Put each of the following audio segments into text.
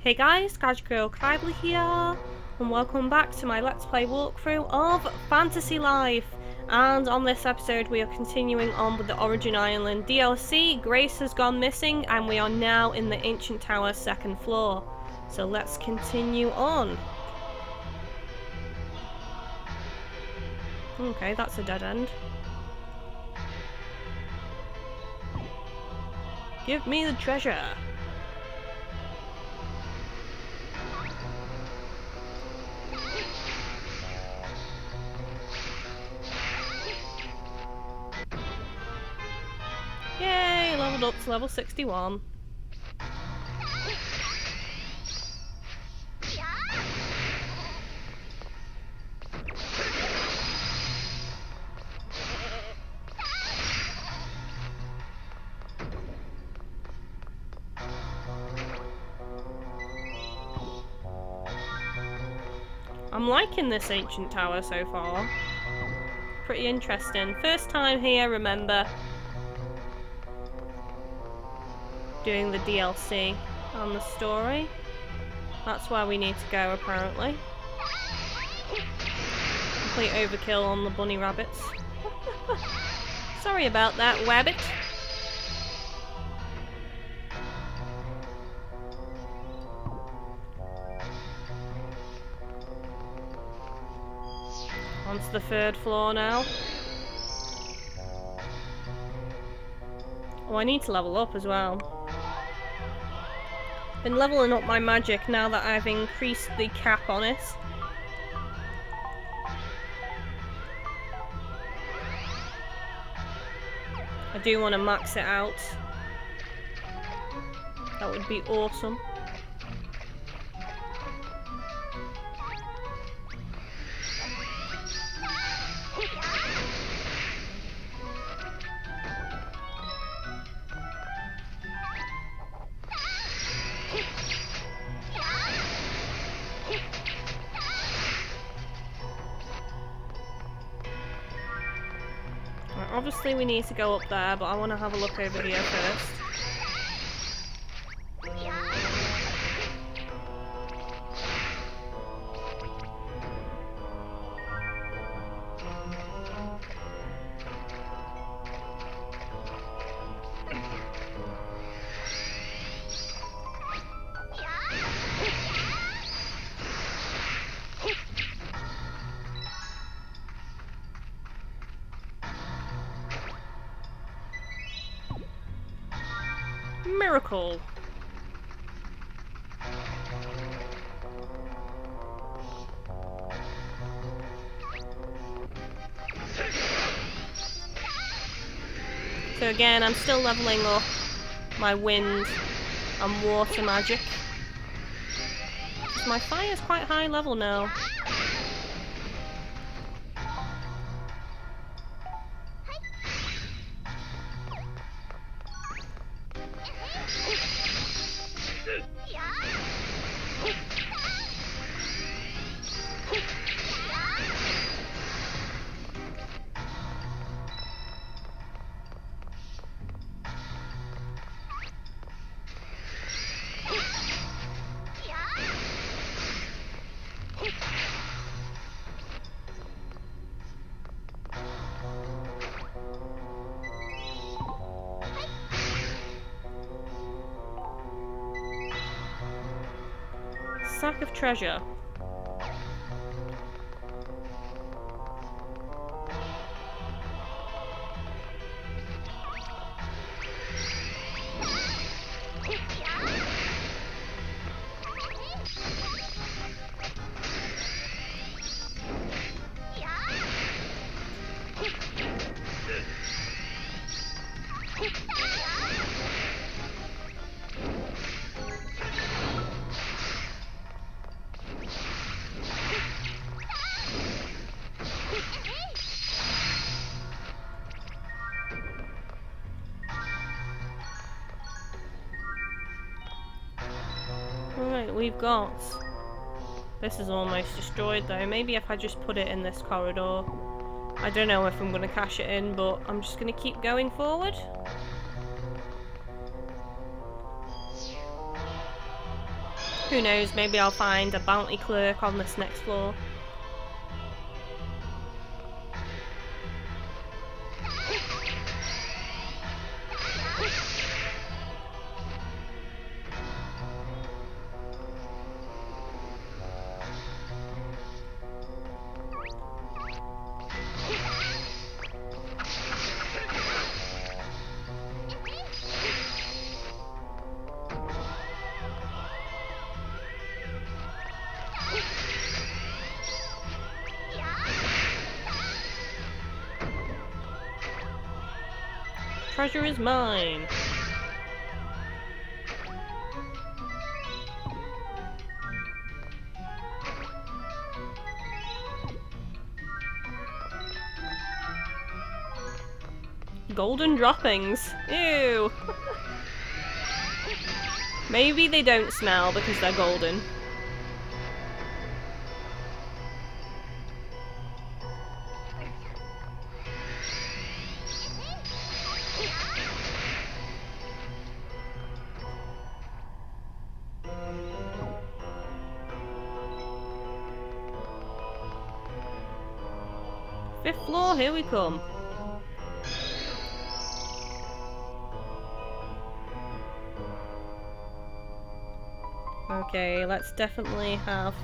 Hey guys, GadgetGirlKylie here, and welcome back to my Let's Play walkthrough of Fantasy Life. And on this episode we are continuing on with the Origin Island DLC. Grace has gone missing and we are now in the Ancient Tower 2nd floor. So let's continue on. Okay, that's a dead end. Give me the treasure! Yay! Leveled up to level 61. I'm liking this ancient tower so far. Pretty interesting. First time here, remember. Doing the DLC on the story. That's where we need to go, apparently. Complete overkill on the bunny rabbits. Sorry about that, rabbit. Onto the 3rd floor now. Oh, I need to level up as well. Been leveling up my magic now that I've increased the cap on it. I do want to max it out. That would be awesome. Obviously we need to go up there, but I want to have a look over here first. Miracle. So again, I'm still leveling up my wind and water magic. My fire is quite high level now. Sack of treasure. Right, we've got... This is almost destroyed though. Maybe if I just put it in this corridor. I don't know if I'm going to cash it in, but I'm just going to keep going forward. Who knows, maybe I'll find a bounty clerk on this next floor. Treasure is mine. Golden droppings. Ew. Maybe they don't smell because they're golden. Fifth floor, here we come. Okay, let's definitely have...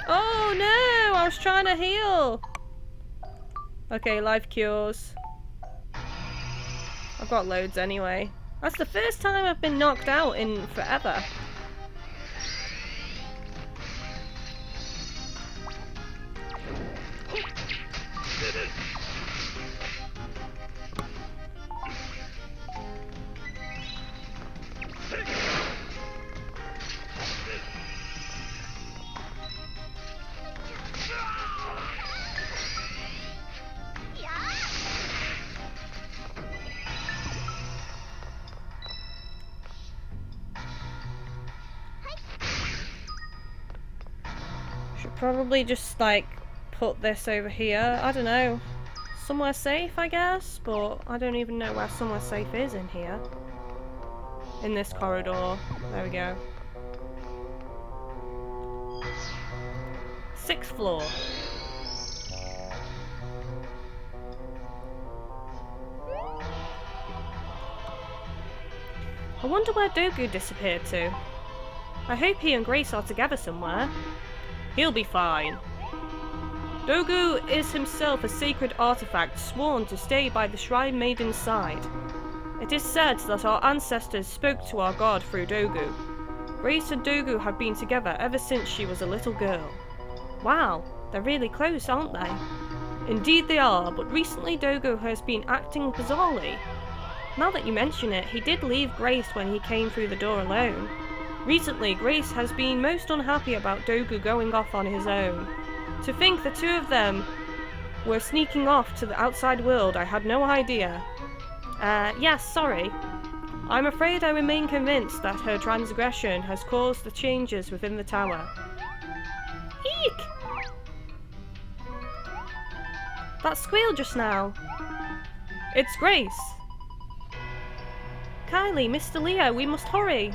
Oh no! I was trying to heal! Okay, life cures. I've got loads anyway. That's the first time I've been knocked out in forever. Probably just like put this over here. I don't know. Somewhere safe, I guess, but I don't even know where somewhere safe is in here. In this corridor. There we go. 6th floor. I wonder where Dogu disappeared to. I hope he and Grace are together somewhere. He'll be fine. Dogu is himself a sacred artifact sworn to stay by the Shrine Maiden's side. It is said that our ancestors spoke to our god through Dogu. Grace and Dogu have been together ever since she was a little girl. Wow, they're really close, aren't they? Indeed they are, but recently Dogu has been acting bizarrely. Now that you mention it, he did leave Grace when he came through the door alone. Recently, Grace has been most unhappy about Dogu going off on his own. To think the two of them were sneaking off to the outside world, I had no idea. Yes, sorry. I'm afraid I remain convinced that her transgression has caused the changes within the tower. Eek! That squeal just now. It's Grace. Kylie, Mr. Leo, we must hurry.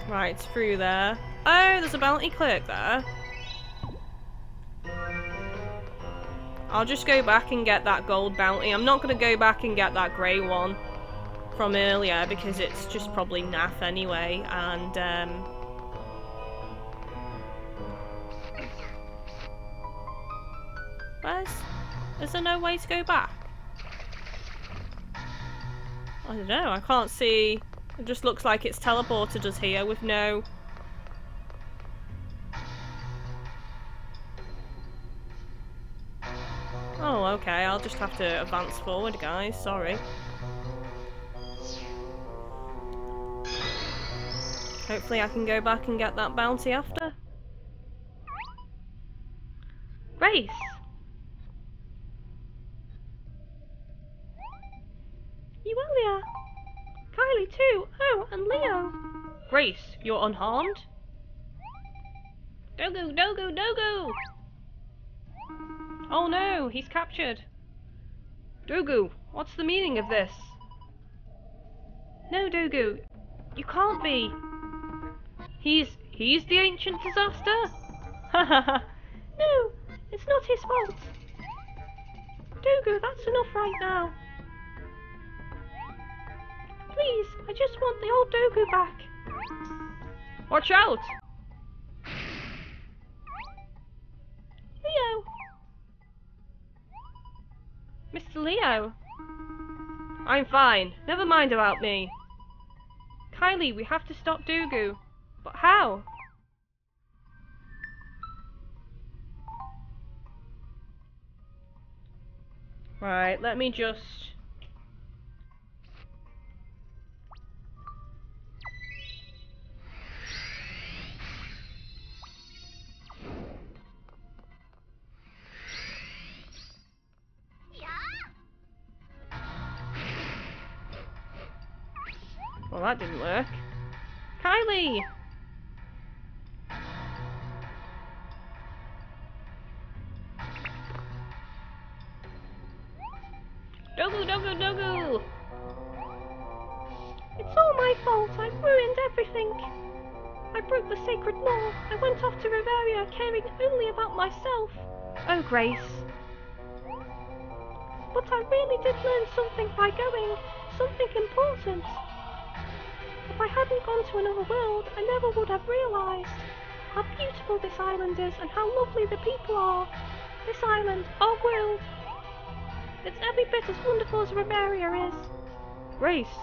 Right, it's through there. Oh, there's a bounty clerk there. I'll just go back and get that gold bounty. I'm not going to go back and get that grey one from earlier because it's just probably naff anyway. And, is there no way to go back? I don't know, I can't see. It just looks like it's teleported us here with no Oh, okay, I'll just have to advance forward, guys, sorry. Hopefully I can go back and get that bounty after. Grace! Uelia! Kylie too! Oh, and Leo! Grace, you're unharmed? Dogu, Dogu, Dogu! Oh no, he's captured. Dogu, what's the meaning of this? No, Dogu, you can't be. He's the ancient disaster? Hahaha. No, it's not his fault. Dogu, that's enough right now. Please, I just want the old Dogu back. Watch out! Leo! Mr. Leo? I'm fine. Never mind about me. Kylie, we have to stop Dogu. But how? Right, let me just... Well, that didn't work. Kylie! Dogu, Dogu, Dogu! It's all my fault. I ruined everything. I broke the sacred law. I went off to Riveria caring only about myself. Oh, Grace. But I really did learn something by going. Something important. If I hadn't gone to another world, I never would have realised how beautiful this island is and how lovely the people are. This island, our world. It's every bit as wonderful as Riveria is. Grace,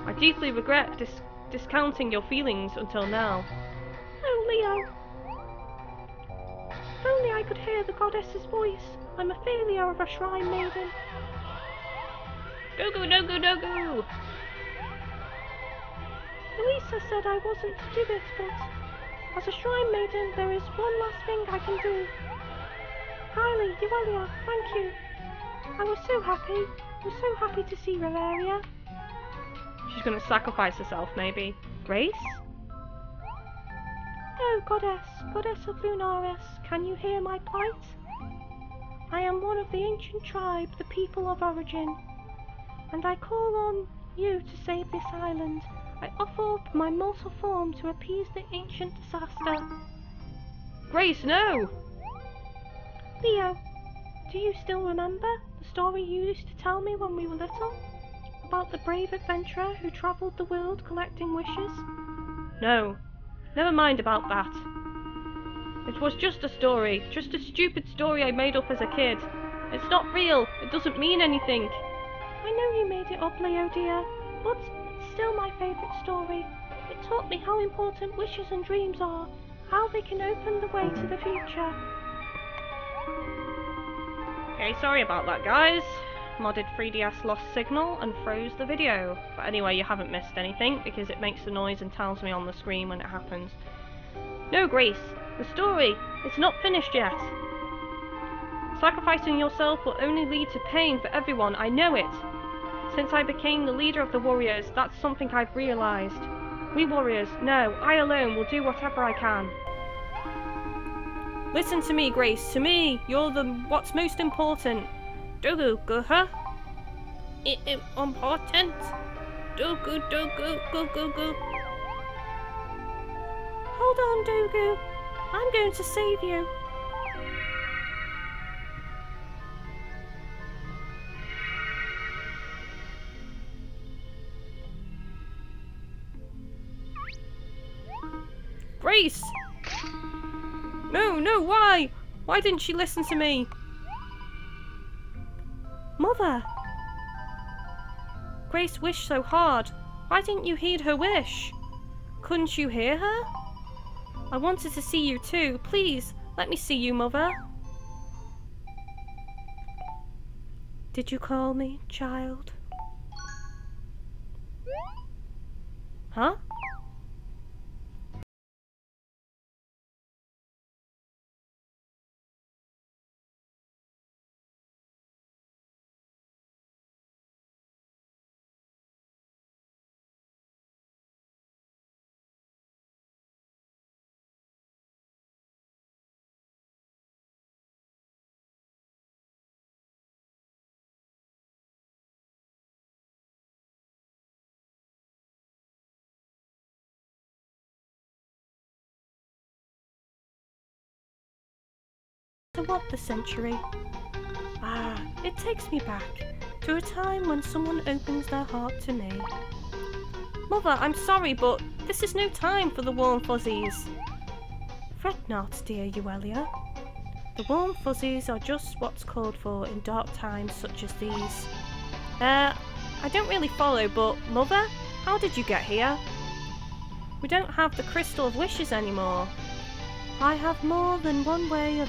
I deeply regret discounting your feelings until now. Oh, Leo. If only I could hear the goddess's voice. I'm a failure of a shrine maiden. Dogu, Dogu, Dogu! Louisa said I wasn't to do it, but as a shrine maiden, there is one last thing I can do. Kylie, Uelia, thank you. I was so happy. I was so happy to see Riveria. She's going to sacrifice herself, maybe. Grace? Oh, goddess of Lunaris, can you hear my plight? I am one of the ancient tribe, the people of origin, and I call on you to save this island. I offer up my mortal form to appease the ancient disaster. Grace, no! Leo, do you still remember the story you used to tell me when we were little? About the brave adventurer who travelled the world collecting wishes? No, never mind about that. It was just a story, just a stupid story I made up as a kid. It's not real, it doesn't mean anything. I know you made it up, Leo dear, but it's still my favourite story. It taught me how important wishes and dreams are, how they can open the way to the future. Okay, sorry about that, guys. Modded 3DS lost signal and froze the video. But anyway, you haven't missed anything because it makes the noise and tells me on the screen when it happens. No, Grace, the story, it's not finished yet. Sacrificing yourself will only lead to pain for everyone, I know it. Since I became the leader of the warriors, that's something I've realised. We warriors, no, I alone will do whatever I can. Listen to me, Grace, to me, you're what's most important. Dogu, go-huh? Important? Dogu, Dogu, go-go-go. Hold on, Dogu. I'm going to save you. Grace! No, why? Why didn't she listen to me? Mother! Grace wished so hard. Why didn't you heed her wish? Couldn't you hear her? I wanted to see you too. Please, let me see you, Mother. Did you call me, child? Huh? To what the century? Ah, it takes me back to a time when someone opens their heart to me. Mother, I'm sorry, but this is no time for the warm fuzzies. Fret not, dear Uelia. The warm fuzzies are just what's called for in dark times such as these. I don't really follow, but Mother, how did you get here? We don't have the Crystal of Wishes anymore. I have more than one way of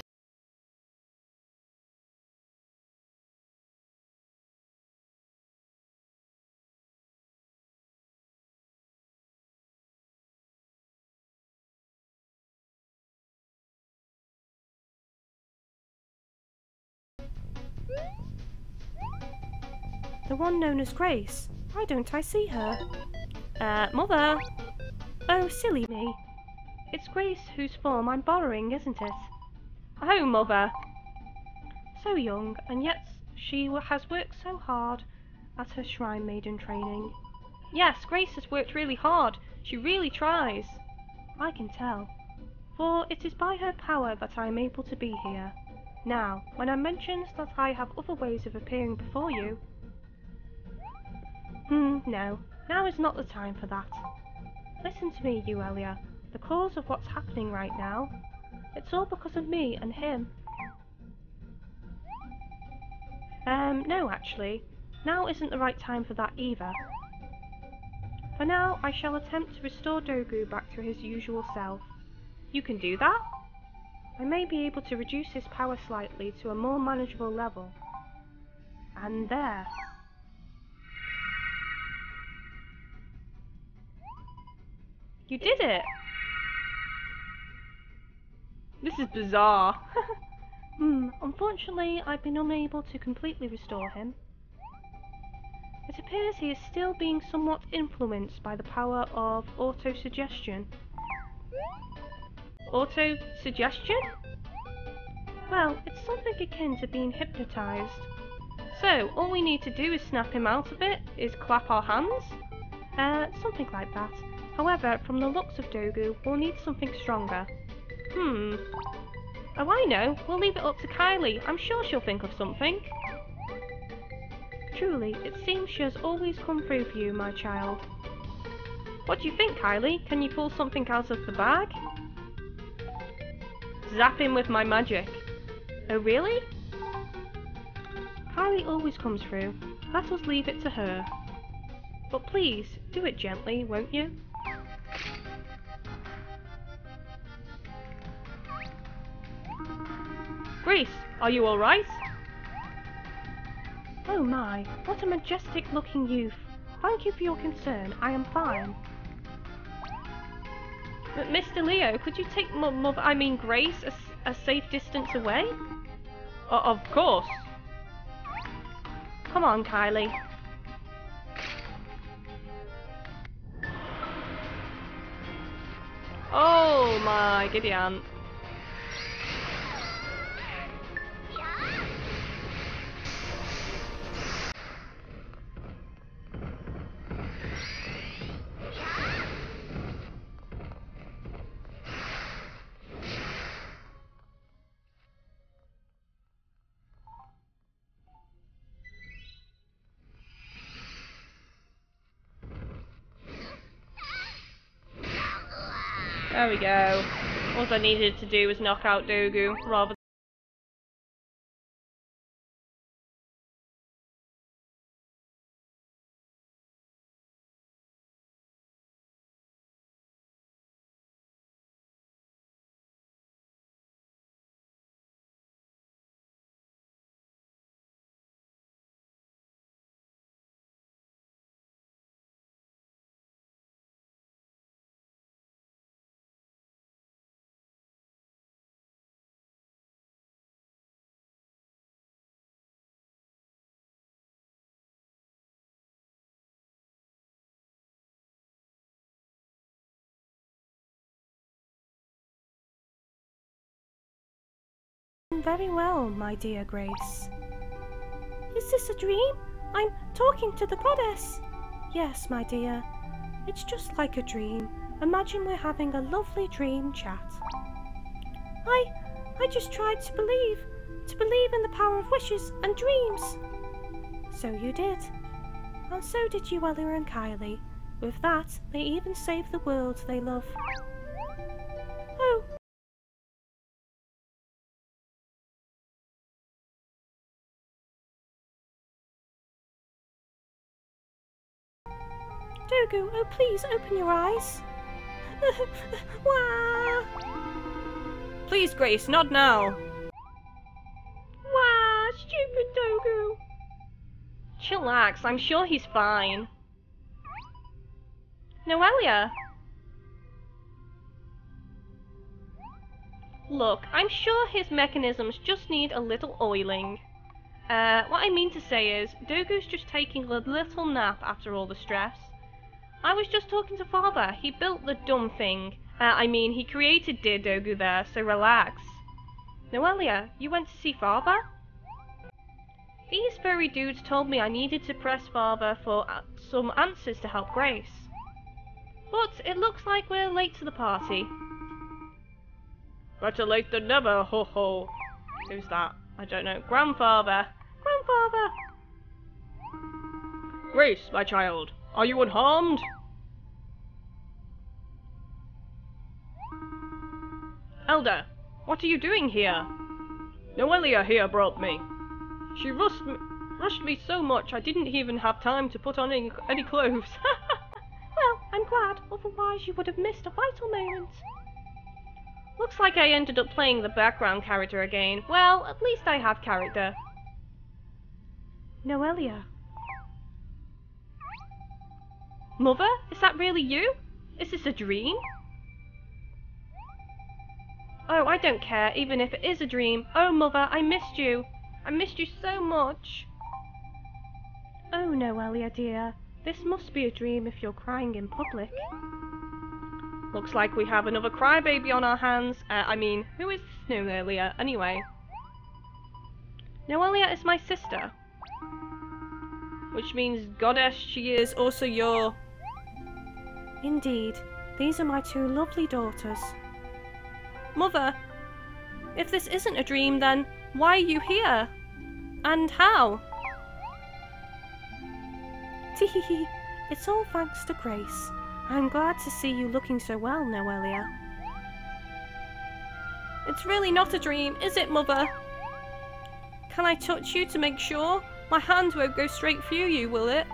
the one known as Grace. Why don't I see her? Mother! Oh, silly me. It's Grace whose form I'm borrowing, isn't it? Oh, Mother! So young, and yet she has worked so hard at her Shrine Maiden training. Yes, Grace has worked really hard. She really tries. I can tell. For it is by her power that I am able to be here. Now, when I mentioned that I have other ways of appearing before you... no. Now is not the time for that. Listen to me, Uelia. The cause of what's happening right now, it's all because of me and him. No actually. Now isn't the right time for that either. For now, I shall attempt to restore Dogu back to his usual self. You can do that? I may be able to reduce his power slightly to a more manageable level. And there. You did it! This is bizarre. Unfortunately, I've been unable to completely restore him. It appears he is still being somewhat influenced by the power of auto-suggestion. Auto-suggestion? Well, it's something akin to being hypnotized. So, all we need to do is snap him out of it, is clap our hands? Something like that. However, from the looks of Dogu, we'll need something stronger. Oh, I know. We'll leave it up to Kylie. I'm sure she'll think of something. Truly, it seems she has always come through for you, my child. What do you think, Kylie? Can you pull something out of the bag? Zap him with my magic. Oh, really? Kylie always comes through. Let us leave it to her. But please, do it gently, won't you? Grace, are you alright? Oh my, what a majestic looking youth. Thank you for your concern, I am fine. But Mr. Leo, could you take Grace a safe distance away? Of course. Come on, Kylie. Oh my, giddy aunt. There we go. All I needed to do was knock out Dogu, rather very well, my dear Grace. Is this a dream? I'm talking to the goddess. Yes, my dear. It's just like a dream. Imagine we're having a lovely dream chat. I just tried to believe in the power of wishes and dreams. So you did. And so did Uelia and Kylie. With that, they even saved the world they love. Oh. Dogu, oh please, open your eyes. Wah! Please, Grace, not now. Wah, stupid Dogu. Chillax, I'm sure he's fine. Noelia! Look, I'm sure his mechanisms just need a little oiling. What I mean to say is, Dogu's just taking a little nap after all the stress. I was just talking to Father. He built the dumb thing. He created Dear Dogu there, so relax. Noelia, you went to see Father? These furry dudes told me I needed to press Father for some answers to help Grace. But it looks like we're late to the party. Better late than never, ho ho. Who's that? I don't know. Grandfather. Grandfather! Grace, my child, are you unharmed? Elder, what are you doing here? Noelia here brought me. She rushed me so much I didn't even have time to put on any clothes. Well, I'm glad, otherwise you would have missed a vital moment. Looks like I ended up playing the background character again. Well, at least I have character. Noelia. Mother? Is that really you? Is this a dream? Oh, I don't care, even if it is a dream. Oh, Mother, I missed you. I missed you so much. Oh, Noelia, dear. This must be a dream if you're crying in public. Looks like we have another crybaby on our hands. Who is this Noelia, anyway? Noelia is my sister. Which means, goddess, she is also your... Indeed. These are my two lovely daughters. Mother, if this isn't a dream, then why are you here? And how? Teehee, it's all thanks to Grace. I'm glad to see you looking so well, Noelia. It's really not a dream, is it, Mother? Can I touch you to make sure? My hand won't go straight through you, will it?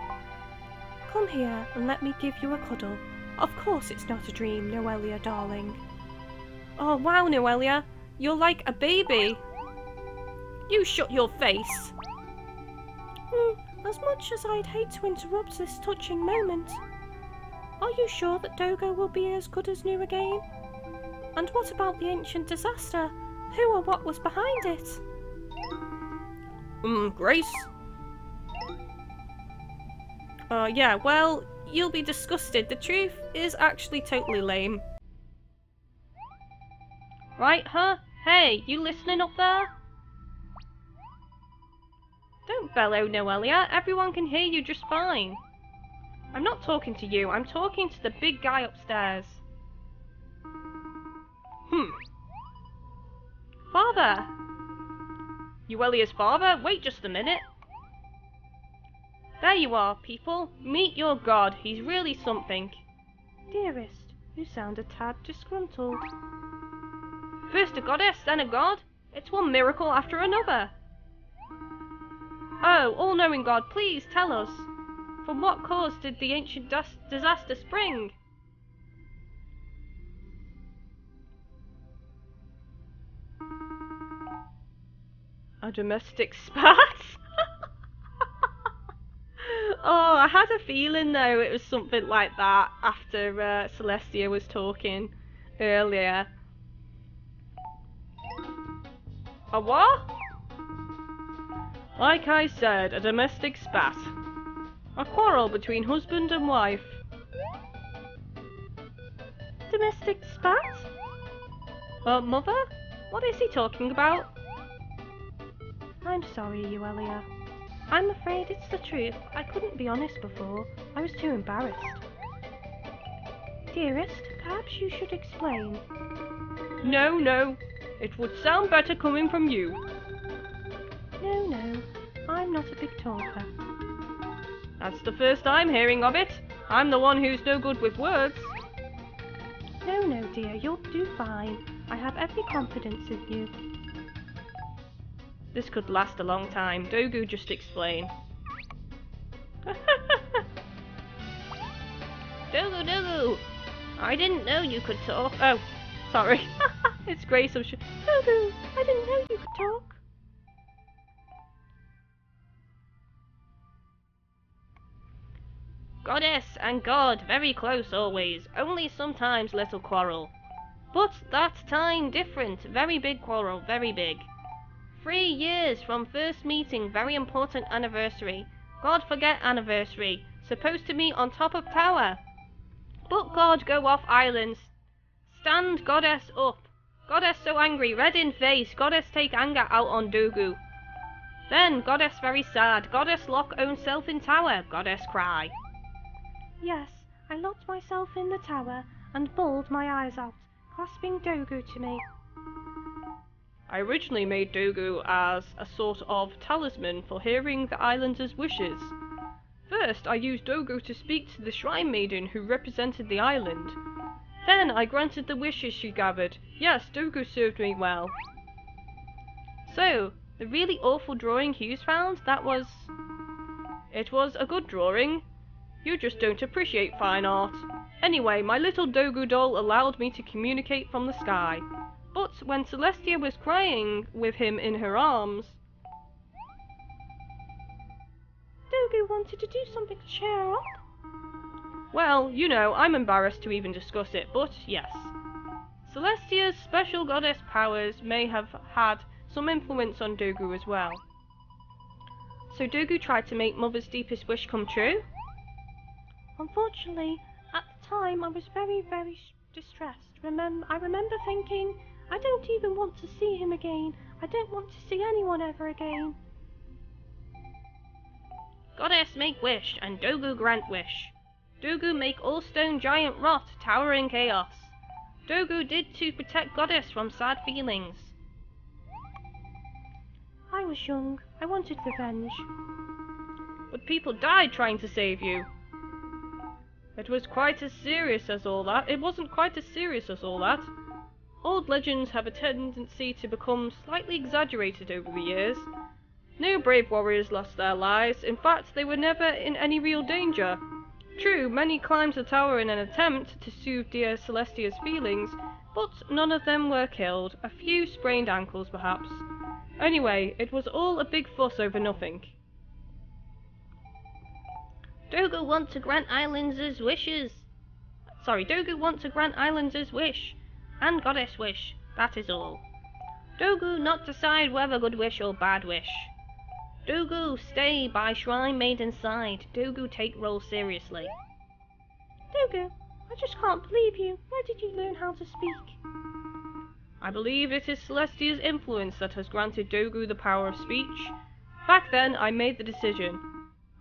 Come here and let me give you a cuddle. Of course it's not a dream, Noelia, darling. Oh, wow, Noelia. You're like a baby. You shut your face. As much as I'd hate to interrupt this touching moment. Are you sure that Dogu will be as good as new again? And what about the ancient disaster? Who or what was behind it? Grace? Yeah, well, you'll be disgusted. The truth is actually totally lame. Right, huh? Hey, you listening up there? Don't bellow, Noelia. Everyone can hear you just fine. I'm not talking to you. I'm talking to the big guy upstairs. Father! Uelia's father? Wait just a minute. There you are, people. Meet your god. He's really something. Dearest, you sound a tad disgruntled. First a goddess, then a god? It's one miracle after another. Oh, all-knowing God, please tell us. From what cause did the ancient disaster spring? A domestic spat? Oh, I had a feeling though it was something like that after Celestia was talking earlier. A what? Like I said, a domestic spat. A quarrel between husband and wife. Domestic spat? Mother? What is he talking about? I'm sorry, Uelia. I'm afraid it's the truth. I couldn't be honest before. I was too embarrassed. Dearest, perhaps you should explain. No, no. It would sound better coming from you. No, no. I'm not a big talker. That's the first I'm hearing of it. I'm the one who's no good with words. No, no, dear. You'll do fine. I have every confidence in you. This could last a long time. Dogu, just explain. Dogu, Dogu! I didn't know you could talk. Oh, sorry. It's Grace. Dogu, I didn't know you could talk. Goddess and God, very close always. Only sometimes little quarrel. But that time different. Very big quarrel, very big. 3 years from first meeting, very important anniversary. God forget anniversary. Supposed to meet on top of tower. But God go off islands. Stand Goddess up. Goddess so angry, red in face. Goddess take anger out on Dogu. Then Goddess very sad. Goddess lock own self in tower. Goddess cry. Yes, I locked myself in the tower and bawled my eyes out, clasping Dogu to me. I originally made Dogu as a sort of talisman for hearing the islanders' wishes. First, I used Dogu to speak to the shrine maiden who represented the island. Then I granted the wishes she gathered. Yes, Dogu served me well. So, the really awful drawing Hughes found, it was a good drawing. You just don't appreciate fine art. Anyway, my little Dogu doll allowed me to communicate from the sky. But when Celestia was crying with him in her arms... Dogu wanted to do something to cheer her up. Well, you know, I'm embarrassed to even discuss it, but yes. Celestia's special goddess powers may have had some influence on Dogu as well. So Dogu tried to make Mother's deepest wish come true? Unfortunately, at the time I was very, very distressed. I remember thinking, I don't even want to see him again. I don't want to see anyone ever again. Goddess make wish, and Dogu grant wish. Dogu make all stone giant rot, tower in chaos. Dogu did to protect Goddess from sad feelings. I was young. I wanted revenge. But people died trying to save you. It was quite as serious as all that. It wasn't quite as serious as all that. Old legends have a tendency to become slightly exaggerated over the years. No brave warriors lost their lives. In fact, they were never in any real danger. True, many climbed the tower in an attempt to soothe dear Celestia's feelings, but none of them were killed. A few sprained ankles, perhaps. Anyway, it was all a big fuss over nothing. Dogu want to grant islanders wishes. Dogu want to grant islanders wish. And Goddess wish, that is all. Dogu not decide whether good wish or bad wish. Dogu stay by shrine maiden's side. Dogu take role seriously. Dogu, I just can't believe you. Where did you learn how to speak? I believe it is Celestia's influence that has granted Dogu the power of speech. Back then, I made the decision.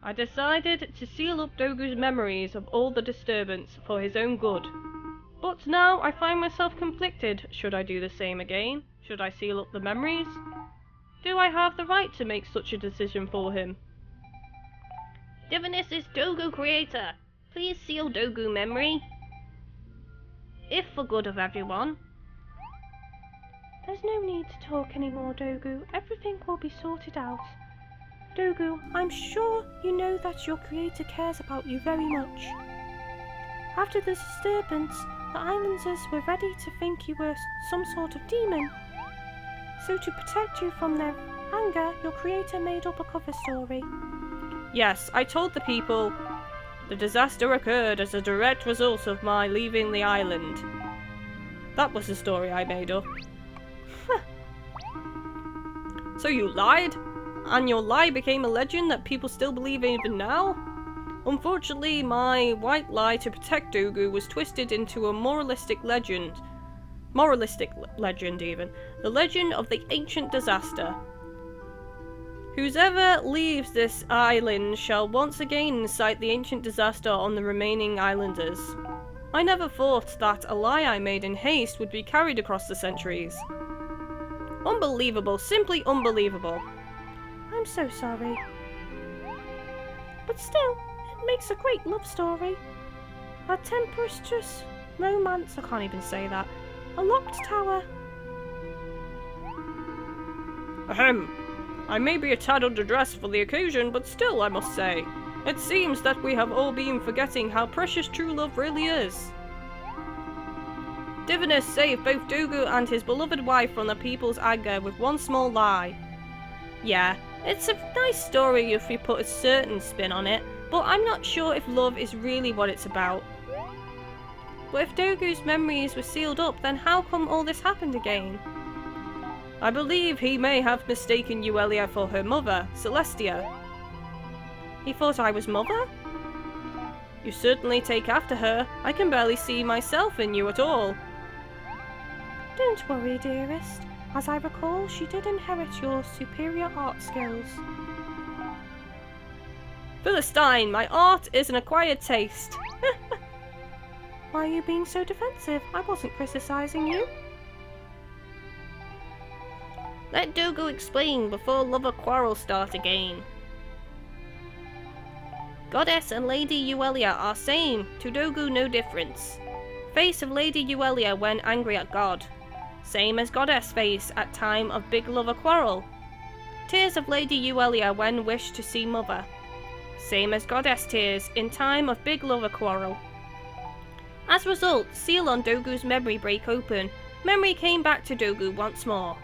I decided to seal up Dogu's memories of all the disturbance for his own good. But now I find myself conflicted. Should I do the same again? Should I seal up the memories? Do I have the right to make such a decision for him? Divinus is Dogu creator. Please seal Dogu memory. If for good of everyone. There's no need to talk anymore, Dogu. Everything will be sorted out. Dogu, I'm sure you know that your creator cares about you very much. After the disturbance, the islanders were ready to think you were some sort of demon. So to protect you from their anger, your creator made up a cover story. Yes, I told the people the disaster occurred as a direct result of my leaving the island. That was the story I made up. So you lied? And your lie became a legend that people still believe in even now? Unfortunately, my white lie to protect Dogu was twisted into a moralistic legend. Even. The legend of the ancient disaster. Whoever leaves this island shall once again incite the ancient disaster on the remaining islanders. I never thought that a lie I made in haste would be carried across the centuries. Unbelievable, simply unbelievable. I'm so sorry. But still, it makes a great love story. A tempestuous romance, I can't even say that. A locked tower. Ahem. I may be a tad underdressed for the occasion, but still, I must say, it seems that we have all been forgetting how precious true love really is. Divinus saved both Dogu and his beloved wife from the people's anger with one small lie. Yeah, it's a nice story if you put a certain spin on it, but I'm not sure if love is really what it's about. But if Dogu's memories were sealed up, then how come all this happened again? I believe he may have mistaken Uelia for her mother, Celestia. He thought I was mother? You certainly take after her. I can barely see myself in you at all. Don't worry, dearest. As I recall, she did inherit your superior art skills. Philistine, my art is an acquired taste. Why are you being so defensive? I wasn't criticizing you. Let Dogu explain before lover quarrel start again. Goddess and Lady Uelia are same, to Dogu no difference. Face of Lady Uelia when angry at God. Same as Goddess face at time of big lover quarrel. Tears of Lady Uelia when wish to see mother. Same as Goddess tears in time of big lover quarrel. As a result, seal on Dogu's memory break open. Memory came back to Dogu once more.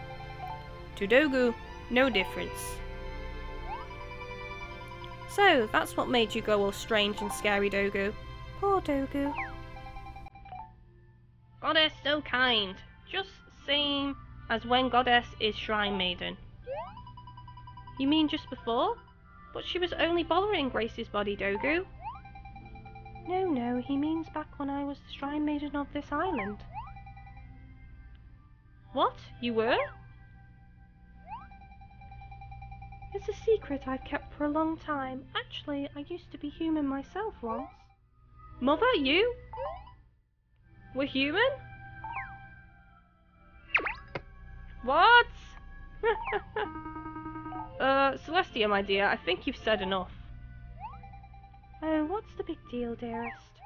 To Dogu, no difference. So, that's what made you go all strange and scary, Dogu. Poor Dogu. Goddess so kind. Just same as when Goddess is Shrine Maiden. You mean just before? But she was only bothering Grace's body, Dogu. No, he means back when I was the Shrine Maiden of this island. What? You were? It's a secret I've kept for a long time. Actually, I used to be human myself once. Mother, you? Were human? What? Celestia, my dear, I think you've said enough. Oh, what's the big deal, dearest?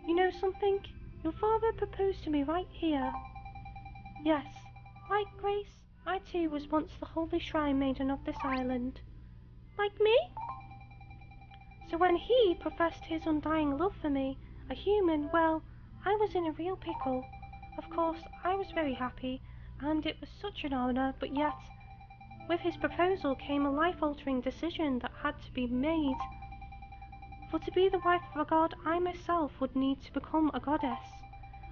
You know something? Your father proposed to me right here. Yes, like Grace, I too was once the holy shrine maiden of this island. Like me? So when he professed his undying love for me, a human, well, I was in a real pickle. Of course, I was very happy, and it was such an honour, but yet, with his proposal came a life-altering decision that had to be made. For to be the wife of a god, I myself would need to become a goddess.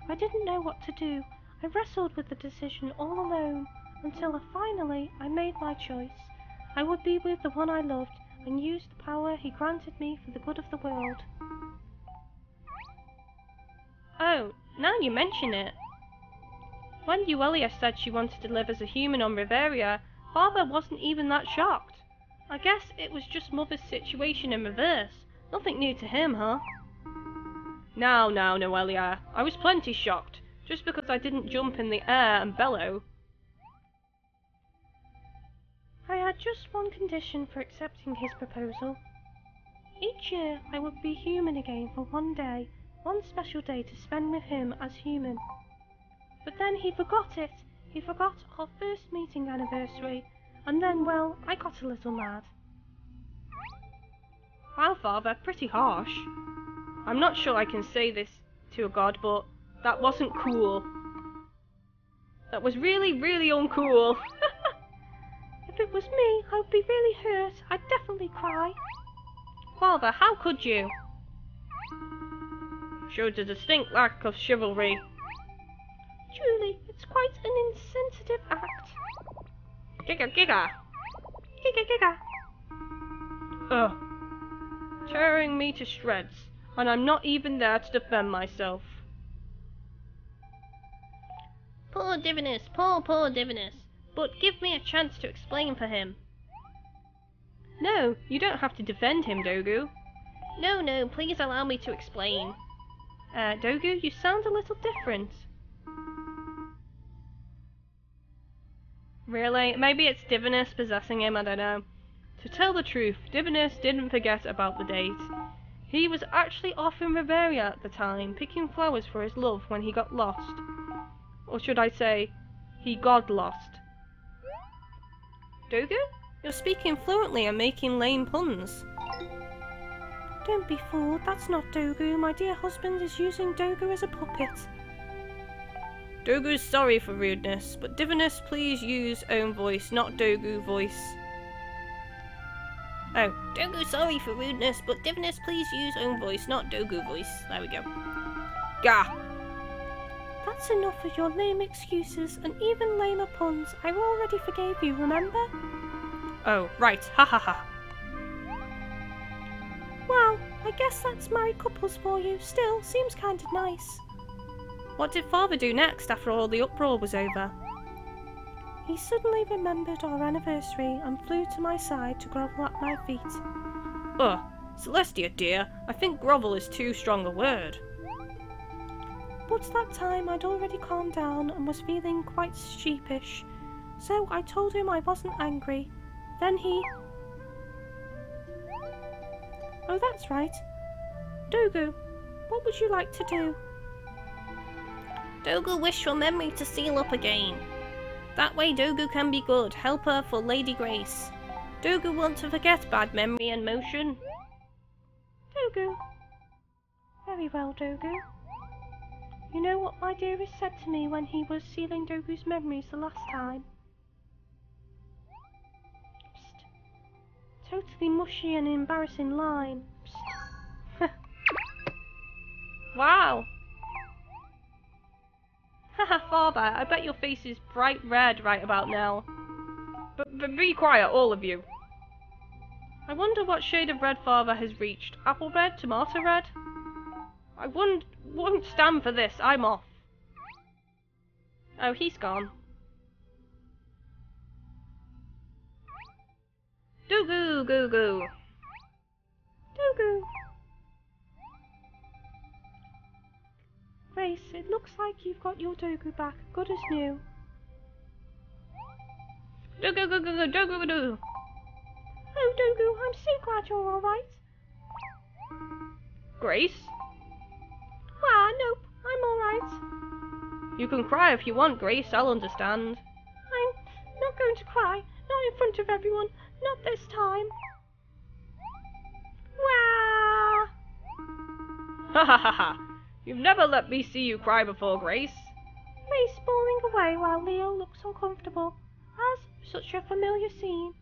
I didn't know what to do. I wrestled with the decision all alone, until finally I made my choice. I would be with the one I loved, and use the power he granted me for the good of the world. Oh, now you mention it. When Uelia said she wanted to live as a human on Riveria, Father wasn't even that shocked. I guess it was just Mother's situation in reverse. Nothing new to him, huh? Now, Noelia, I was plenty shocked, just because I didn't jump in the air and bellow. I had just one condition for accepting his proposal. Each year I would be human again for one day, one special day to spend with him as human. But then he forgot it. He forgot our first meeting anniversary, and then, well, I got a little mad. Wow, Father, pretty harsh. I'm not sure I can say this to a god, but that wasn't cool. That was really, really uncool. If it was me, I would be really hurt. I'd definitely cry. Father, how could you? Showed a distinct lack of chivalry. Truly, it's quite an insensitive act. Giga giga! Giga giga! Ugh. Tearing me to shreds, and I'm not even there to defend myself. Poor Divinus, poor Divinus. But give me a chance to explain for him. No, you don't have to defend him, Dogu. No, please allow me to explain. Dogu, you sound a little different. Really? Maybe it's Divinus possessing him, I don't know. To tell the truth, Divinus didn't forget about the date. He was actually off in Riveria at the time, picking flowers for his love when he got lost. Or should I say, he got lost. Dogu? You're speaking fluently and making lame puns. Don't be fooled, that's not Dogu. My dear husband is using Dogu as a puppet. Dogu's sorry for rudeness, but Divinus, please use own voice, not Dogu voice. Oh, Dogu's sorry for rudeness, but Divinus, please use own voice, not Dogu voice. There we go. Gah! That's enough of your lame excuses and even lamer puns. I already forgave you, remember? Oh, right. Ha ha ha. Well, I guess that's married couples for you. Still, seems kind of nice. What did Father do next after all the uproar was over? He suddenly remembered our anniversary and flew to my side to grovel at my feet. Ugh, Celestia dear, I think grovel is too strong a word. But that time I'd already calmed down and was feeling quite sheepish, so I told him I wasn't angry. Then he... Oh, that's right. Dogu, what would you like to do? Dogu wished for memory to seal up again. That way Dogu can be good, helper for Lady Grace. Dogu want to forget bad memory and motion. Dogu. Very well, Dogu. You know what my dearest said to me when he was sealing Dogu's memories the last time? Psst. Totally mushy and embarrassing line. Psst. Wow. Haha, Father, I bet your face is bright red right about now. But be quiet, all of you. I wonder what shade of red Father has reached. Apple red? Tomato red? I won't stand for this. I'm off. Oh, he's gone. Dogu, goo goo. Dogu. Grace, it looks like you've got your Dogu back, good as new. Dogu, goo goo, Dogu, doo. Oh, Dogu, I'm so glad you're alright. Grace? Ah, nope, I'm alright. You can cry if you want, Grace, I'll understand. I'm not going to cry, not in front of everyone, not this time. Wah! Ha ha ha ha! You've never let me see you cry before, Grace. Grace bawling away while Leo looks uncomfortable, as such a familiar scene.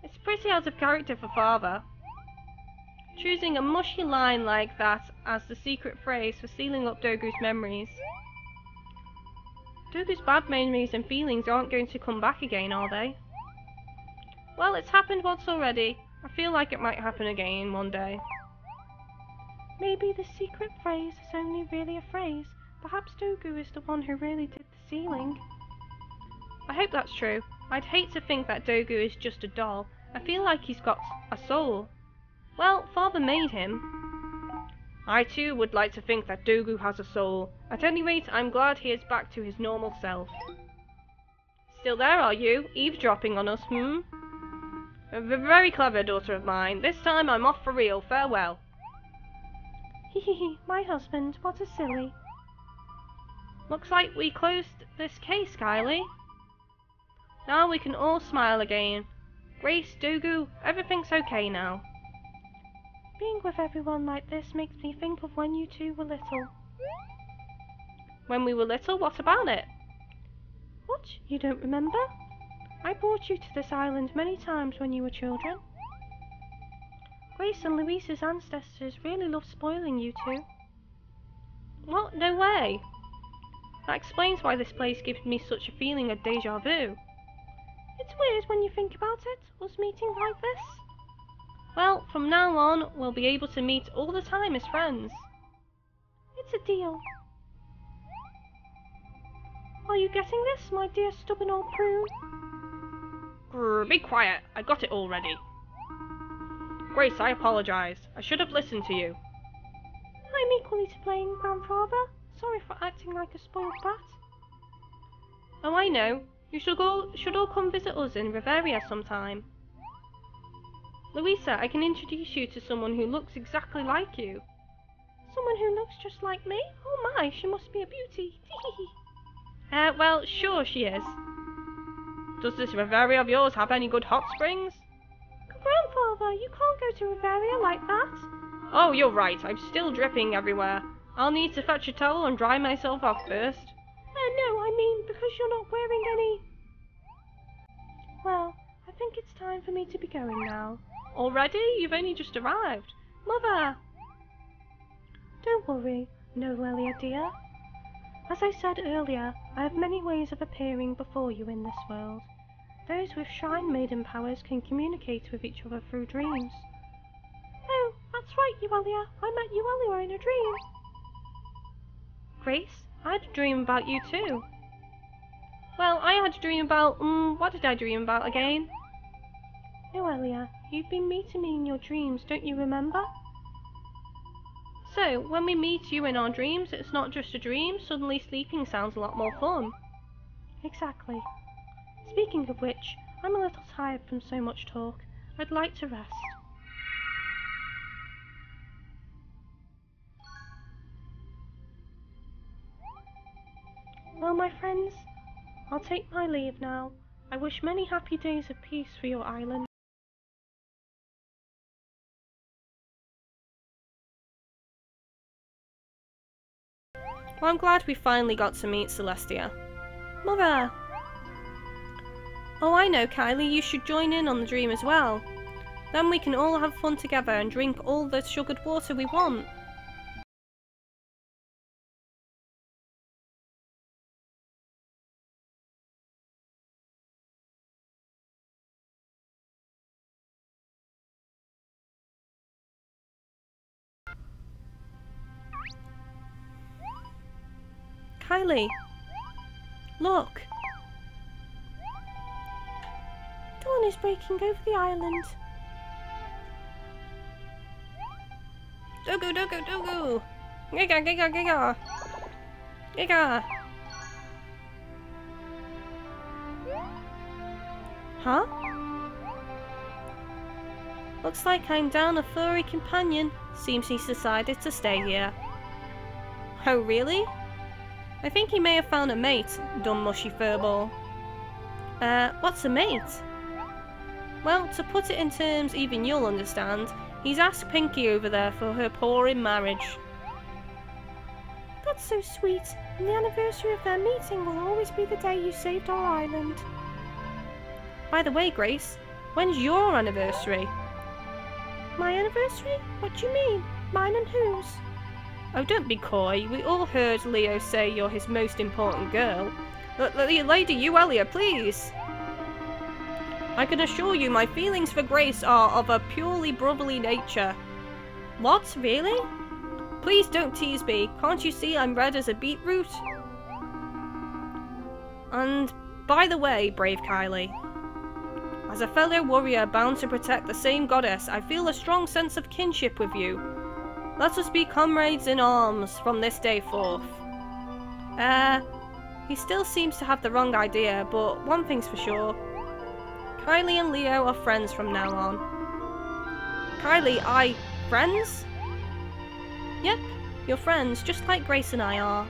It's pretty out of character for Father. Choosing a mushy line like that as the secret phrase for sealing up Dogu's memories. Dogu's bad memories and feelings aren't going to come back again, are they? Well, it's happened once already. I feel like it might happen again one day. Maybe the secret phrase is only really a phrase. Perhaps Dogu is the one who really did the sealing. I hope that's true. I'd hate to think that Dogu is just a doll. I feel like he's got a soul. Well, Father made him. I too would like to think that Dogu has a soul. At any rate, I'm glad he is back to his normal self. Still there, are you? Eavesdropping on us, Very clever, daughter of mine. This time I'm off for real. Farewell. Hehehe, my husband, what a silly. Looks like we closed this case, Kylie. Now we can all smile again. Grace, Dogu, everything's okay now. Being with everyone like this makes me think of when you two were little. When we were little? What about it? What? You don't remember? I brought you to this island many times when you were children. Grace and Louise's ancestors really loved spoiling you two. What? No way. That explains why this place gives me such a feeling of deja vu. It's weird when you think about it, us meeting like this. Well, from now on, we'll be able to meet all the time as friends. It's a deal. Are you getting this, my dear stubborn old prune? Be quiet. I got it already. Grace, I apologize. I should have listened to you. I'm equally to blame, Grandfather. Sorry for acting like a spoiled brat. Oh, I know. You should all come visit us in Riveria sometime. Louisa, I can introduce you to someone who looks exactly like you. Someone who looks just like me? Oh my, she must be a beauty. Well, sure she is. Does this Riveria of yours have any good hot springs? Grandfather, you can't go to Riveria like that. Oh, you're right. I'm still dripping everywhere. I'll need to fetch a towel and dry myself off first. No, I mean because you're not wearing any... Well, I think it's time for me to be going now. Already? You've only just arrived. Mother! Don't worry, Noelia dear. As I said earlier, I have many ways of appearing before you in this world. Those with Shrine Maiden powers can communicate with each other through dreams. Oh, that's right, Uelia. I met Uelia in a dream. Grace, I had a dream about you too. Well, I had a dream about, what did I dream about again? Uelia, you've been meeting me in your dreams, don't you remember? So, when we meet you in our dreams, it's not just a dream, suddenly sleeping sounds a lot more fun. Exactly. Speaking of which, I'm a little tired from so much talk. I'd like to rest. Well, my friends, I'll take my leave now. I wish many happy days of peace for your island. Well, I'm glad we finally got to meet Celestia. Mother! Oh, I know, Kylie, you should join in on the dream as well. Then we can all have fun together and drink all the sugared water we want. Kylie! Look! Dawn is breaking over the island. Dogu, dogu, dogu! Giga, giga, giga! Giga! Huh? Looks like I'm down a furry companion. Seems he's decided to stay here. Oh, really? I think he may have found a mate, dumb mushy furball. What's a mate? Well, to put it in terms even you'll understand, he's asked Pinky over there for her paw in marriage. That's so sweet, and the anniversary of their meeting will always be the day you saved our island. By the way, Grace, when's your anniversary? My anniversary? What do you mean? Mine and whose? Oh, don't be coy. We all heard Leo say you're his most important girl. Lady Uelia, please! I can assure you my feelings for Grace are of a purely brotherly nature. What? Really? Please don't tease me. Can't you see I'm red as a beetroot? And, by the way, brave Kylie, as a fellow warrior bound to protect the same goddess, I feel a strong sense of kinship with you. Let us be comrades in arms from this day forth. He still seems to have the wrong idea, but one thing's for sure. Kylie and Leo are friends from now on. Kylie, friends? Yep, you're friends, just like Grace and I are.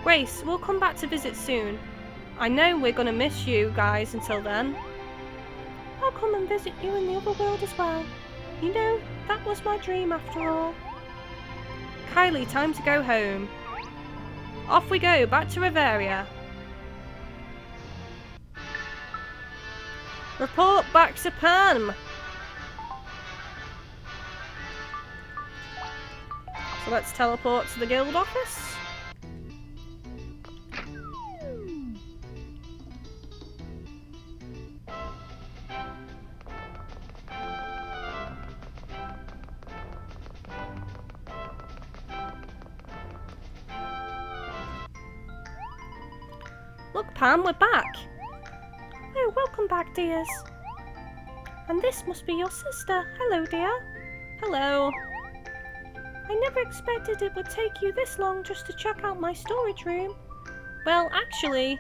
Grace, we'll come back to visit soon. I know we're gonna miss you guys until then. I'll come and visit you in the other world as well. You know, that was my dream after all. Kylie, time to go home. Off we go, back to Riveria. Report back to Pam. So let's teleport to the guild office. Look, Pam, we're back. Oh, welcome back, dears. And this must be your sister. Hello, dear. Hello. I never expected it would take you this long just to check out my storage room. Well, actually,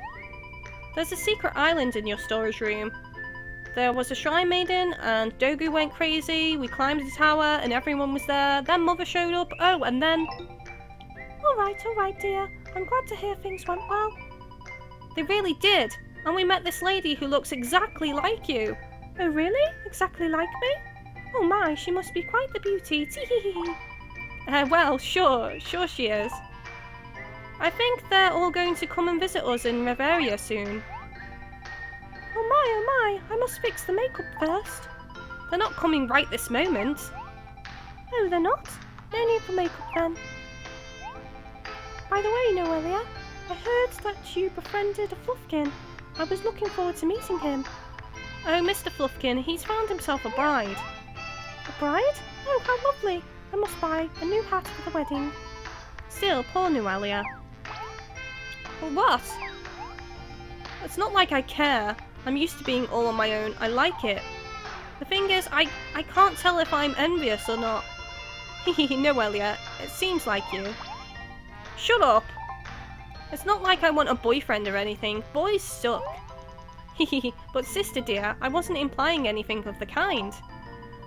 there's a secret island in your storage room. There was a shrine maiden, and Dogu went crazy, we climbed the tower, and everyone was there. Then Mother showed up, oh, and then... Alright, dear. I'm glad to hear things went well. They really did, and we met this lady who looks exactly like you. Oh, really? Exactly like me? Oh my, she must be quite the beauty. Tee-hee-hee. Well, sure she is. I think they're all going to come and visit us in Reveria soon. Oh my, I must fix the makeup first. They're not coming right this moment. Oh, they're not? No need for makeup then. By the way, Noelia, I heard that you befriended a Fluffkin. I was looking forward to meeting him. Oh, Mr. Fluffkin, he's found himself a bride. A bride? Oh, how lovely. I must buy a new hat for the wedding. Still, poor Noelia. Well, what? It's not like I care. I'm used to being all on my own. I like it. The thing is, I can't tell if I'm envious or not. Hehe, Noelia, it seems like you. Shut up! It's not like I want a boyfriend or anything. Boys suck. Hehe, but sister dear, I wasn't implying anything of the kind.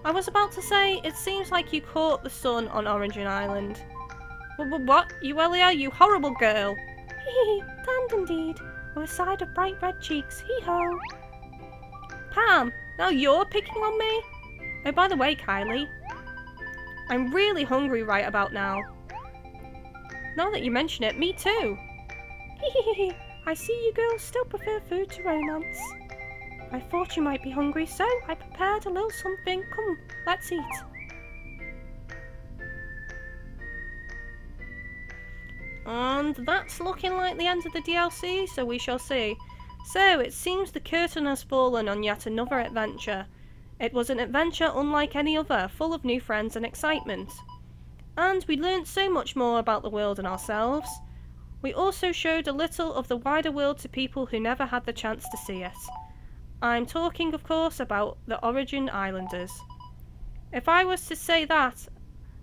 I was about to say, it seems like you caught the sun on Origin Island. What? Uelia, you horrible girl! Hehe, tanned indeed, with a side of bright red cheeks, hee-ho! Pam, now you're picking on me? Oh, by the way, Kylie, I'm really hungry right about now. Now that you mention it, me too! Hehehe, I see you girls still prefer food to romance. I thought you might be hungry, so I prepared a little something. Come, let's eat. And that's looking like the end of the DLC, so we shall see. So, it seems the curtain has fallen on yet another adventure. It was an adventure unlike any other, full of new friends and excitement. And we learnt so much more about the world and ourselves. We also showed a little of the wider world to people who never had the chance to see it. I'm talking, of course, about the Origin Islanders. If I was to say that,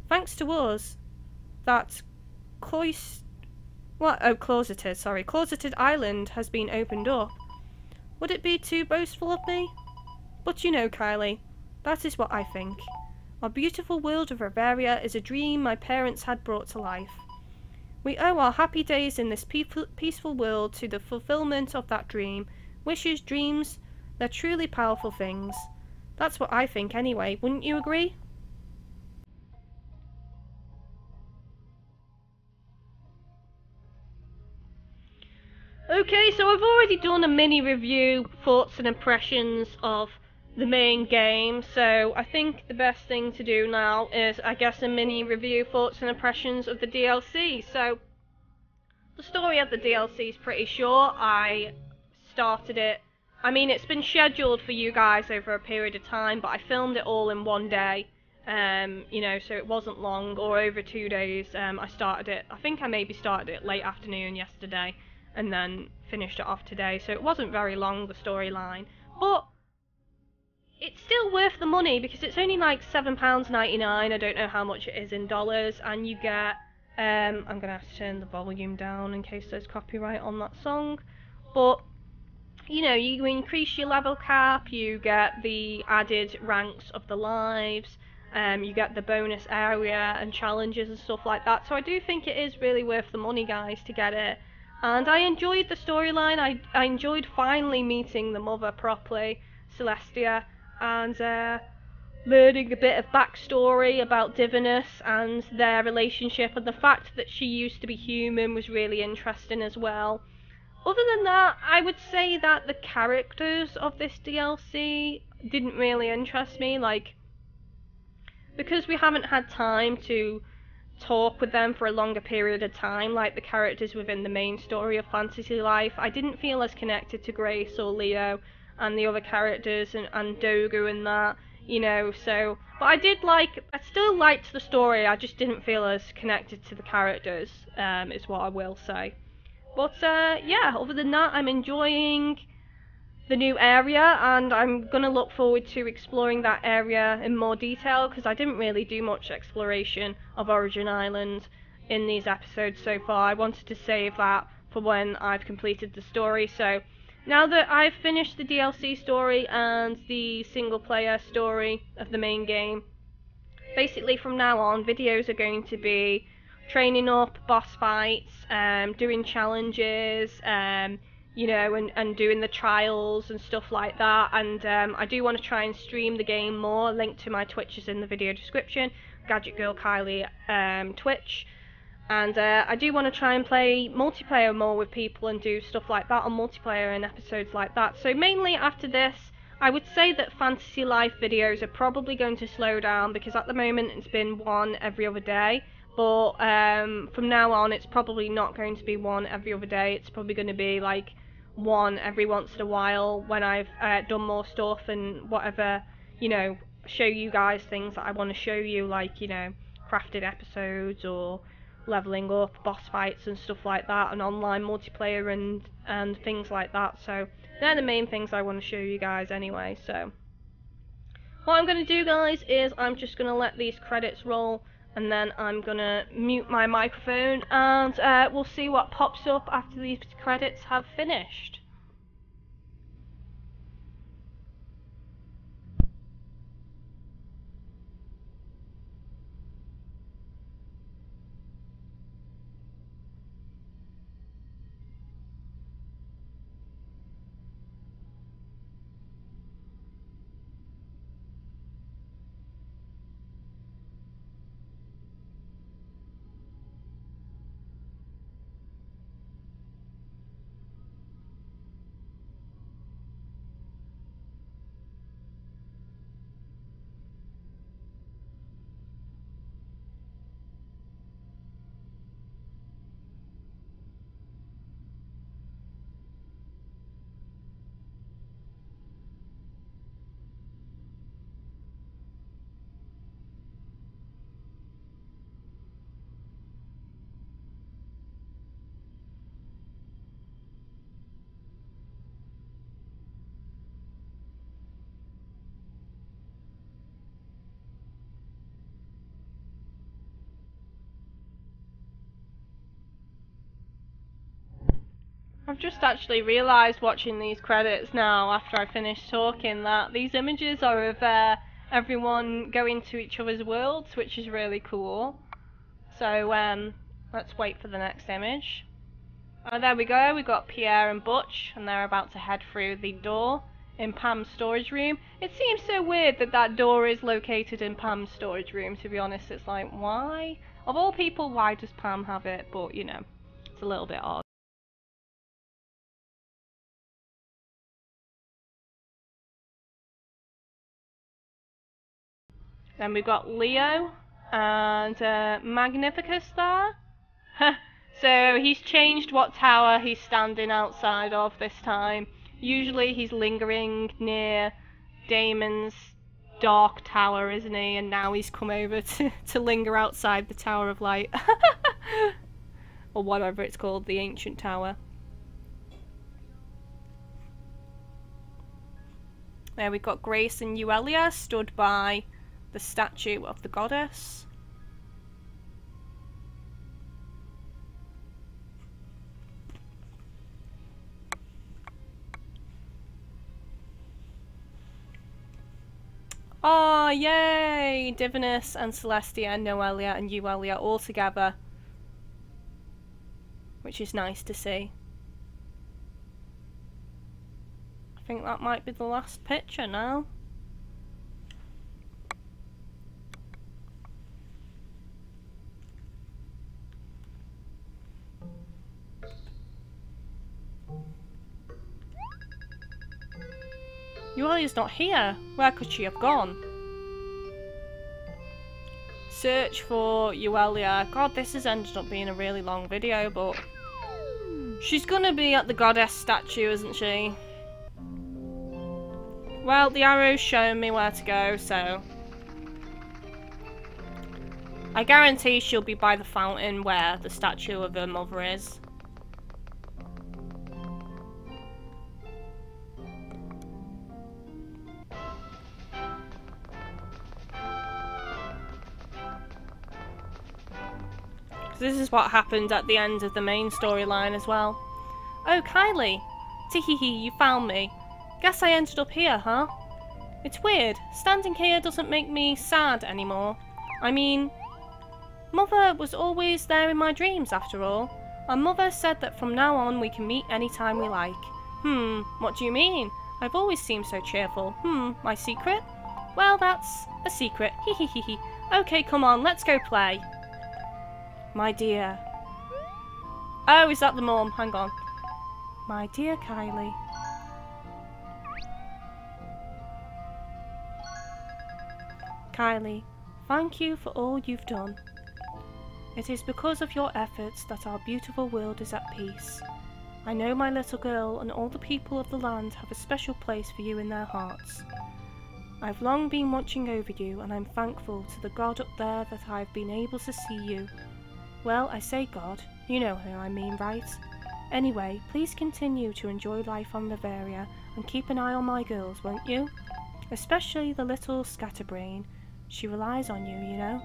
thanks to us, that Closeted Island has been opened up, would it be too boastful of me? But you know, Kylie, that is what I think. Our beautiful world of Reveria is a dream my parents had brought to life. We owe our happy days in this peaceful world to the fulfillment of that dream. Wishes, dreams, they're truly powerful things. That's what I think anyway, wouldn't you agree? Okay, so I've already done a mini review, thoughts and impressions of the main game, so I think the best thing to do now is, I guess, a mini review, thoughts and impressions of the DLC. So, the story of the DLC is pretty short. I started it, I mean, it's been scheduled for you guys over a period of time, but I filmed it all in one day, you know, so it wasn't long, or over 2 days. I started it, I think I maybe started it late afternoon yesterday, and then finished it off today, so it wasn't very long, the storyline, but it's still worth the money, because it's only like £7.99, I don't know how much it is in dollars, and you get, I'm gonna have to turn the volume down in case there's copyright on that song, but you know, you increase your level cap, you get the added ranks of the lives, you get the bonus area and challenges and stuff like that. So I do think it is really worth the money, guys, to get it. And I enjoyed the storyline. I enjoyed finally meeting the mother properly, Celestia, and learning a bit of backstory about Divinus and their relationship, and the fact that she used to be human was really interesting as well. Other than that, I would say that the characters of this DLC didn't really interest me, like, because we haven't had time to talk with them for a longer period of time, like the characters within the main story of Fantasy Life. I didn't feel as connected to Grace or Leo and the other characters and Dogu and that, you know, so, but I still liked the story, I just didn't feel as connected to the characters, is what I will say. But yeah, other than that, I'm enjoying the new area, and I'm gonna look forward to exploring that area in more detail, because I didn't really do much exploration of Origin Island in these episodes so far. I wanted to save that for when I've completed the story. So now that I've finished the DLC story and the single player story of the main game, basically from now on videos are going to be training up, boss fights, doing challenges, you know, and doing the trials and stuff like that. And I do want to try and stream the game more. Link to my Twitch is in the video description, GadgetGirlKylie Twitch. And I do want to try and play multiplayer more with people and do stuff like that on multiplayer and episodes like that. So mainly after this, I would say that Fantasy Life videos are probably going to slow down, because at the moment it's been one every other day. But from now on, it's probably not going to be one every other day. It's probably going to be like one every once in a while when I've done more stuff and whatever, you know, show you guys things that I want to show you, like, you know, crafted episodes or leveling up, boss fights and stuff like that, and online multiplayer and things like that. So they're the main things I want to show you guys anyway. So what I'm going to do, guys, is I'm just going to let these credits roll, and then I'm going to mute my microphone, and we'll see what pops up after these credits have finished. I've just actually realised watching these credits now, after I finished talking, that these images are of everyone going to each other's worlds, which is really cool. So let's wait for the next image. Oh, there we go, we got Pierre and Butch, and they're about to head through the door in Pam's storage room. It seems so weird that that door is located in Pam's storage room, to be honest. It's like, why? Of all people, why does Pam have it? But, you know, it's a little bit odd. Then we've got Leo and Magnificus there. So he's changed what tower he's standing outside of this time. Usually he's lingering near Damon's dark tower, isn't he? And now he's come over to linger outside the Tower of Light. Or whatever it's called, the ancient tower. There we've got Grace and Uelia stood by the statue of the goddess. Oh, yay! Divinus and Celestia and Noelia and Uelia all together. Which is nice to see. I think that might be the last picture now. Uelia's not here. Where could she have gone? Search for Uelia. God, this has ended up being a really long video, but she's gonna be at the goddess statue, isn't she? Well, the arrow's showing me where to go, so I guarantee she'll be by the fountain where the statue of her mother is. This is what happened at the end of the main storyline as well. Oh, Kylie. Teehee, you found me. Guess I ended up here, huh? It's weird. Standing here doesn't make me sad anymore. I mean, Mother was always there in my dreams, after all. And Mother said that from now on we can meet anytime we like. What do you mean? I've always seemed so cheerful. My secret? Well, that's a secret. Hehehe. Okay, come on, let's go play. My dear. Oh, is that the mom? Hang on. My dear Kylie. Kylie, thank you for all you've done. It is because of your efforts that our beautiful world is at peace. I know my little girl and all the people of the land have a special place for you in their hearts. I've long been watching over you, and I'm thankful to the God up there that I've been able to see you. Well, I say God, you know who I mean, right? Anyway, please continue to enjoy life on Riveria and keep an eye on my girls, won't you? Especially the little scatterbrain. She relies on you, you know.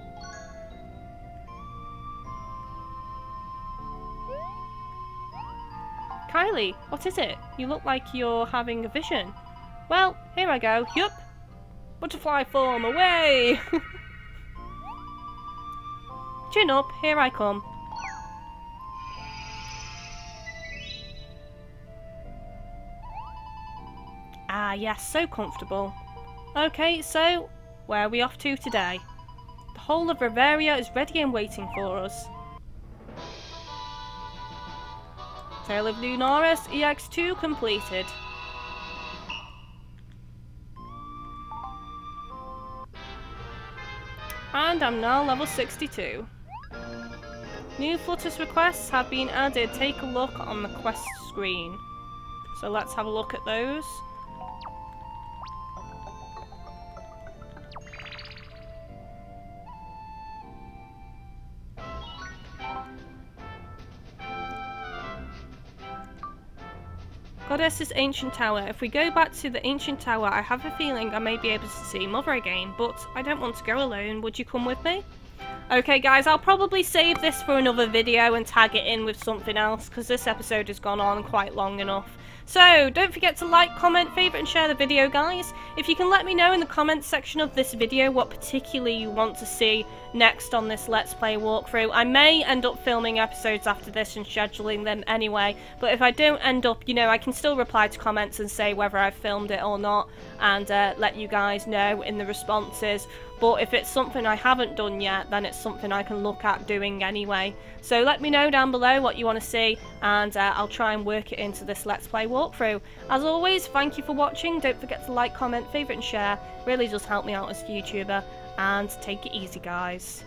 Kylie, what is it? You look like you're having a vision. Well, here I go. Yup. Butterfly form, away! Chin up, here I come. Ah, yes, so comfortable. Okay, so, where are we off to today? The whole of Riveria is ready and waiting for us. Tale of Lunaris EX2 completed. And I'm now level 62. New Flutter's requests have been added. Take a look on the quest screen. So let's have a look at those. Goddess's Ancient Tower. If we go back to the Ancient Tower, I have a feeling I may be able to see Mother again, but I don't want to go alone. Would you come with me? Okay guys, I'll probably save this for another video and tag it in with something else, because this episode has gone on quite long enough. So, don't forget to like, comment, favourite and share the video, guys. If you can let me know in the comments section of this video what particularly you want to see next on this Let's Play walkthrough. I may end up filming episodes after this and scheduling them anyway, but if I don't end up, you know, I can still reply to comments and say whether I've filmed it or not, and let you guys know in the responses. But if it's something I haven't done yet, then it's something I can look at doing anyway. So let me know down below what you want to see, and I'll try and work it into this Let's Play walkthrough. As always, thank you for watching. Don't forget to like, comment, favourite and share. Really does help me out as a YouTuber. And take it easy, guys.